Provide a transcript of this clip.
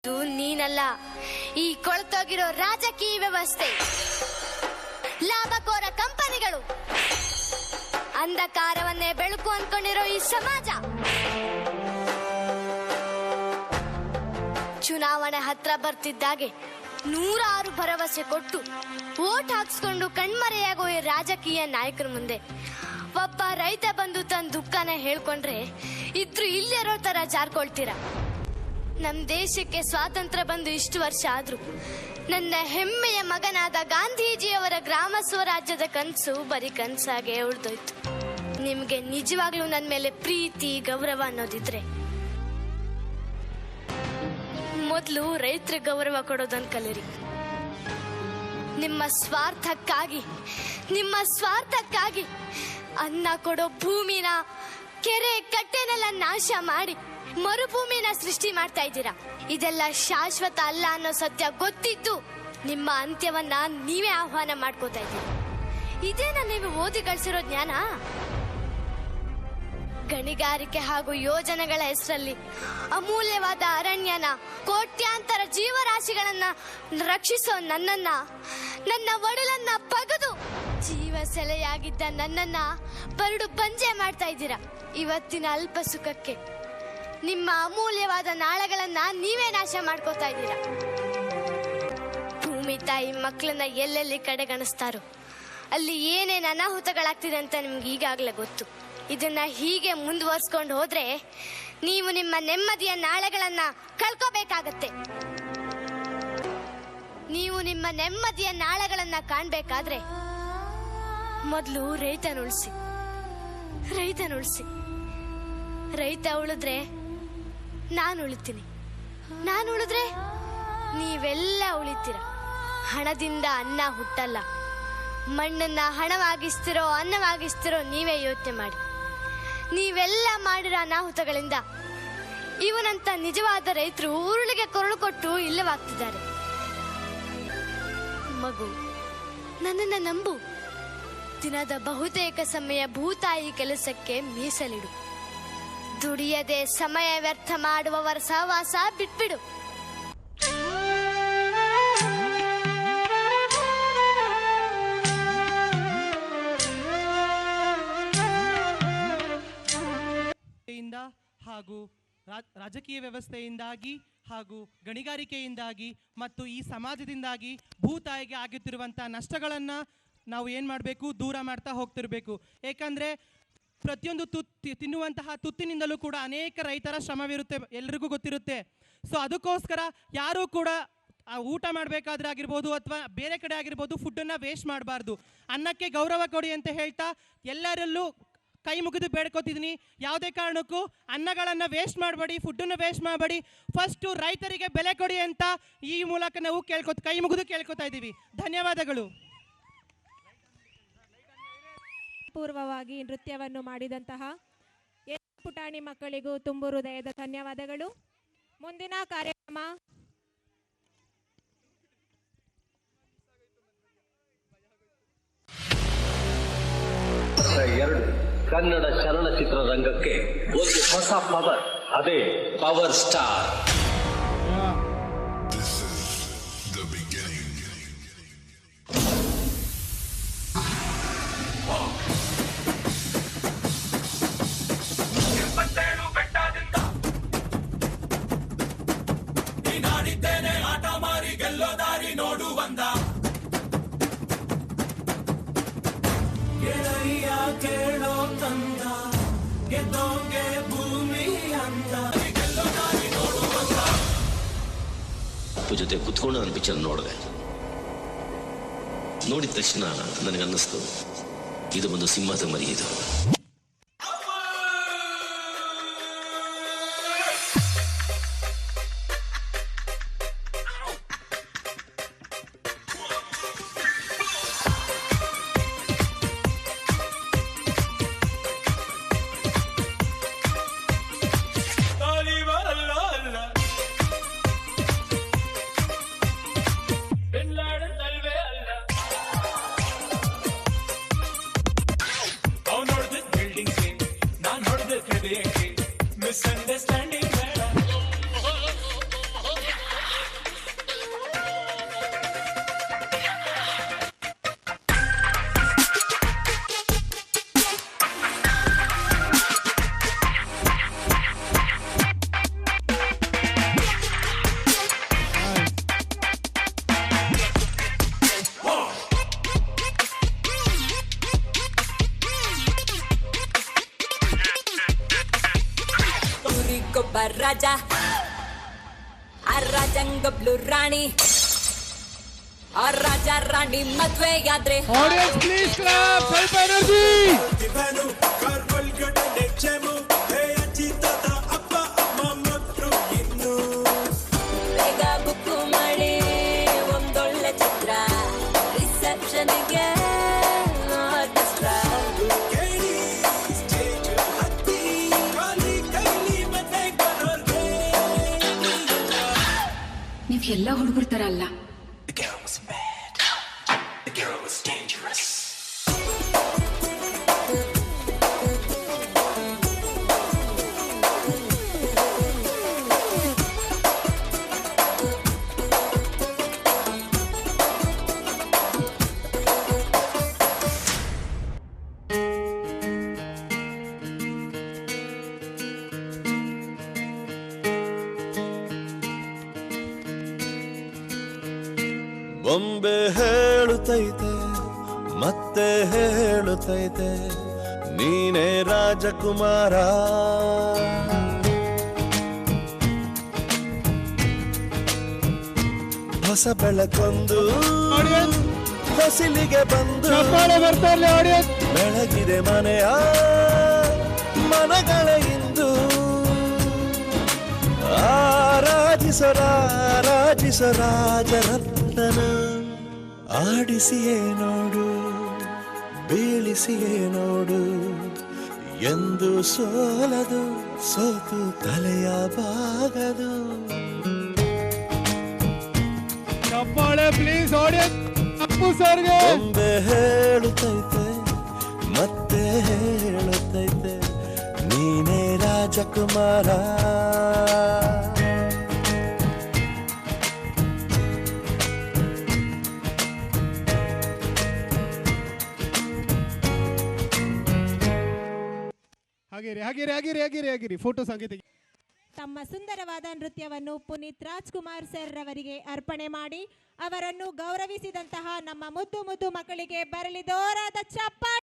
ಇದು ನೀನಲ್ಲ, ಈ ಕೊಳತೋಗಿರೋ ರಾಜಕೀಯ ವ್ಯವಸ್ಥೆ, ಲಾಭಕೋರ ಕಂಪನಿಗಳು, ಅಂಧಕಾರವನ್ನೇ ಬೆಳಕು ಅನ್ಕೊಂಡಿರೋ ಈ ಸಮಾಜ. ಚುನಾವಣೆ ಹತ್ರ ಬರ್ತಿದ್ದಾಗೆ 106 ಭರವಸೆ ಕೊಟ್ಟು ವೋಟ್ ಹಾಕ್ಸ್ಕೊಂಡು ಕಣ್ಮರೆಯಾಗೋ ಈ ರಾಜಕೀಯ ನಾಯಕರ ಮುಂದೆ ಒಬ್ಬ ರೈತ ಬಂದು ತನ್ನ ದುಃಖನ ಹೇಳ್ಕೊಂಡ್ರೆ ಇದ್ರು ಇಲ್ಲಿರೋ ತರ ಜಾರ್ಕೊಳ್ತೀರ. ನಮ್ ದೇಶಕ್ಕೆ ಸ್ವಾತಂತ್ರ್ಯ ಬಂದು ಇಷ್ಟು ವರ್ಷ ಆದ್ರೂ ನನ್ನ ಹೆಮ್ಮೆಯ ಮಗನಾದ ಗಾಂಧೀಜಿಯವರ ಗ್ರಾಮ ಸ್ವರಾಜ್ಯದ ಕನಸು ಬರೀ ಕನಸಾಗೆ ಉಳಿದೋಯ್ತು. ನಿಮ್ಗೆ ನಿಜವಾಗ್ಲೂ ನನ್ನ ಮೇಲೆ ಪ್ರೀತಿ ಗೌರವ ಅನ್ನೋದಿದ್ರೆ ಮೊದಲು ರೈತರ ಗೌರವ ಕೊಡೋದನ್ನ ಕಲೀರಿ. ನಿಮ್ಮ ಸ್ವಾರ್ಥಕ್ಕಾಗಿ ಅನ್ನ ಕೊಡೋ ಭೂಮಿನ, ಕೆರೆ ಕಟ್ಟೆನೆಲ್ಲ ನಾಶ ಮಾಡಿ ಮರುಭೂಮಿನ ಸೃಷ್ಟಿ ಮಾಡ್ತಾ ಇದ್ದೀರಾ. ಇದೆಲ್ಲ ಶಾಶ್ವತ ಅಲ್ಲ ಅನ್ನೋ ಸತ್ಯ ಗೊತ್ತಿದ್ದು ನಿಮ್ಮ ಅಂತ್ಯವನ್ನ ನೀವೇ ಆಹ್ವಾನ ಮಾಡ್ಕೋತಾ ಇದ್ದೀರಾ. ಇದೇನಾ ನೀವು ಓದಿ ಗಳಿಸಿರೋ ಜ್ಞಾನ? ಗಣಿಗಾರಿಕೆ ಹಾಗೂ ಯೋಜನೆಗಳ ಹೆಸರಲ್ಲಿ ಅಮೂಲ್ಯವಾದ ಅರಣ್ಯನ, ಕೋಟ್ಯಾಂತರ ಜೀವರಾಶಿಗಳನ್ನ ರಕ್ಷಿಸೋ ನನ್ನ ಒಡಲನ್ನ ಪಗದು ಜೀವ ಸೆಲೆಯಾಗಿದ್ದ ನನ್ನನ್ನ ಬರಡು ಬಂಜೆ ಮಾಡ್ತಾ ಇದ್ದೀರಾ. ಇವತ್ತಿನ ಅಲ್ಪ ಸುಖಕ್ಕೆ ನಿಮ್ಮ ಅಮೂಲ್ಯವಾದ ನಾಳಗಳನ್ನ ನೀವೇ ನಾಶ ಮಾಡ್ಕೋತಾ ಇದ್ದೀರಾ. ಭೂಮಿ ತಾಯಿ ಮಕ್ಕಳನ್ನ ಎಲ್ಲೆಲ್ಲಿ ಕಡೆಗಣಿಸ್ತಾರೋ ಅಲ್ಲಿ ಏನೇನು ಅನಾಹುತಗಳಾಗ್ತಿದೆ ಅಂತ ನಿಮ್ಗೆ ಈಗಾಗಲೇ ಗೊತ್ತು. ಇದನ್ನ ಹೀಗೆ ಮುಂದುವರ್ಸ್ಕೊಂಡು ಹೋದ್ರೆ ನೀವು ನಿಮ್ಮ ನೆಮ್ಮದಿಯ ನಾಳೆಗಳನ್ನ ಕಳ್ಕೋಬೇಕಾಗತ್ತೆ. ನೀವು ನಿಮ್ಮ ನೆಮ್ಮದಿಯ ನಾಳೆಗಳನ್ನ ಕಾಣ್ಬೇಕಾದ್ರೆ ಮೊದಲು ರೈತನ ಉಳಿಸಿ. ರೈತ ಉಳಿದ್ರೆ ನಾನು ಉಳಿತೀನಿ, ನಾನು ಉಳಿದ್ರೆ ನೀವೆಲ್ಲ ಉಳಿತೀರ. ಹಣದಿಂದ ಅನ್ನ ಹುಟ್ಟಲ್ಲ, ಮಣ್ಣನ್ನ ಹಣವಾಗಿಸ್ತಿರೋ ಅನ್ನವಾಗಿಸ್ತಿರೋ ನೀವೇ ಯೋಚನೆ ಮಾಡಿ. ನೀವೆಲ್ಲ ಮಾಡಿರೋ ಅನಾಹುತಗಳಿಂದ ಇವನಂತ ನಿಜವಾದ ರೈತರು ಉರುಳಿಗೆ ಕೊರಳು ಕೊಟ್ಟು ಇಲ್ಲವಾಗ್ತಿದ್ದಾರೆ. ಮಗು, ನನ್ನನ್ನ ನಂಬು. ದಿನದ ಬಹುತೇಕ ಸಮಯ ಭೂತಾಯಿ ಕೆಲಸಕ್ಕೆ ಮೀಸಲಿಡು. ದುಡಿಯದೆ ಸಮಯ ವ್ಯರ್ಥ ಮಾಡುವವರ ಸಹವಾಸ ಬಿಟ್ಬಿಡು. ಹಾಗೂ ರಾಜಕೀಯ ವ್ಯವಸ್ಥೆಯಿಂದಾಗಿ ಹಾಗೂ ಗಣಿಗಾರಿಕೆಯಿಂದಾಗಿ ಮತ್ತು ಈ ಸಮಾಜದಿಂದಾಗಿ ಭೂತಾಯಿಗೆ ಆಗುತ್ತಿರುವಂಥ ನಷ್ಟಗಳನ್ನು ನಾವು ಏನು ಮಾಡಬೇಕು, ದೂರ ಮಾಡ್ತಾ ಹೋಗ್ತಿರ್ಬೇಕು. ಏಕೆಂದರೆ ಪ್ರತಿಯೊಂದು ತಿನ್ನುವಂತಹ ತುತ್ತಿನಿಂದಲೂ ಕೂಡ ಅನೇಕ ರೈತರ ಶ್ರಮವಿರುತ್ತೆ, ಎಲ್ರಿಗೂ ಗೊತ್ತಿರುತ್ತೆ. ಸೊ ಅದಕ್ಕೋಸ್ಕರ ಯಾರೂ ಕೂಡ ಊಟ ಮಾಡಬೇಕಾದ್ರೆ ಆಗಿರ್ಬೋದು ಅಥವಾ ಬೇರೆ ಕಡೆ ಆಗಿರ್ಬೋದು ಫುಡ್ಡನ್ನು ವೇಸ್ಟ್ ಮಾಡಬಾರ್ದು. ಅನ್ನಕ್ಕೆ ಗೌರವ ಕೊಡಿ ಅಂತ ಹೇಳ್ತಾ ಎಲ್ಲರಲ್ಲೂ ಕೈ ಮುಗಿದು ಬೇಡ್ಕೋತಿದ್ದೀನಿ. ಯಾವುದೇ ಕಾರಣಕ್ಕೂ ಅನ್ನಗಳನ್ನು ವೇಸ್ಟ್ ಮಾಡಬೇಡಿ, ಫುಡ್ಡನ್ನು ವೇಸ್ಟ್ ಮಾಡಬೇಡಿ. ಫಸ್ಟು ರೈತರಿಗೆ ಬೆಲೆ ಕೊಡಿ ಅಂತ ಈ ಮೂಲಕ ನಾವು ಕೈ ಮುಗಿದು ಕೇಳ್ಕೊತಾ ಇದ್ದೀವಿ. ಧನ್ಯವಾದಗಳು. ಪೂರ್ವವಾಗಿ ನೃತ್ಯವನ್ನು ಮಾಡಿದಂತಹ ಎಲ್ಲ ಪುಟಾಣಿ ಮಕ್ಕಳಿಗೂ ತುಂಬು ಹೃದಯದ ಧನ್ಯವಾದಗಳು. ಮುಂದಿನ ಕಾರ್ಯಕ್ರಮ ಕನ್ನಡ ಚಲನಚಿತ್ರ ರಂಗಕ್ಕೆ ಒಂದು ಹೊಸ ಪವರ್, ಅದೇ ಪವರ್ ಸ್ಟಾರ್. ನಾಡಿದ್ದೇನೆ ಆಟ ಮಾರಿ ಗೆಲ್ಲೋ ದಾರಿ ನೋಡು ಬಂದ ಕೇಳೋ ತಂದ ಗೆದ್ದೋಗೆ ಭೂಮಿ ಅಂದ ಗೆಲ್ಲೋ ದಾರಿ ನೋಡು ಬಂದ. ಜೊತೆ ಕುತ್ಕೊಂಡು ನಾನು ಪಿಕ್ಚರ್ ನೋಡಿದ ತಕ್ಷಣ ನನಗನ್ನಿಸ್ತು ಇದು ಒಂದು ಸಿಂಹದ ಮರಿ. ಇದು misunderstanding. ರಾಜ್ಯಕ್ಕೊಬ್ಬ ರಾಜ, ಆ ರಾಜಂಗೊಬ್ಳು ರಾಣಿ, ಆ ರಾಜ ರಾಣಿ ಮದ್ವೆಯಾದ್ರೆ ಬೇಗ ಬುಕ್ಕು ಮಾಡಿ ಒಂದೊಳ್ಳೆ ಚಿತ್ರ, ರಿಸೆಪ್ಷನ್ಗೆ ಆರ್ಕೆಸ್ಟ್ರಾ. ನೀವ್ ಎಲ್ಲ ಹುಡುಗರ ತರ ಅಲ್ಲ. ಬೊಂಬೆ ಹೇಳುತ್ತೈತೆ ಮತ್ತೆ ಹೇಳುತ್ತೈತೆ ನೀನೇ ರಾಜಕುಮಾರ, ಹೊಸ ಬೆಳಕೊಂದು ಹೊಸಿಲಿಗೆ ಬಂದು ಬೆಳಗಿದೆ ಮನೆಯ ಮನಗಳ ಇಂದು, ಆರಾಜಿಸ ರಾಜರತ್ನನ, ಆಡಿಸಿಯೇ ನೋಡು ಬೀಳಿಸಿಯೇ ನೋಡು, ಎಂದು ಸೋಲದು ಸೋತು ತಲೆಯ ಬಾಗದು. ಪ್ಲೀಸ್ ಬೊಂಬೆ ಹೇಳುತ್ತೈತೆ ಮತ್ತೆ ಹೇಳುತ್ತೈತೆ ನೀನೇ ರಾಜಕುಮಾರ. ಹಾಗಿರಿ ಫೋಟೋ ಸಂಗೀತ. ತಮ್ಮ ಸುಂದರವಾದ ನೃತ್ಯವನ್ನು ಪುನೀತ್ ರಾಜ್ಕುಮಾರ್ ಸರ್ ರವರಿಗೆ ಅರ್ಪಣೆ ಮಾಡಿ ಅವರನ್ನು ಗೌರವಿಸಿದಂತಹ ನಮ್ಮ ಮುದ್ದು ಮುದ್ದು ಮಕ್ಕಳಿಗೆ ಬರಲಿ ದೋರಾದ ಚಪ್ಪಾಳೆ.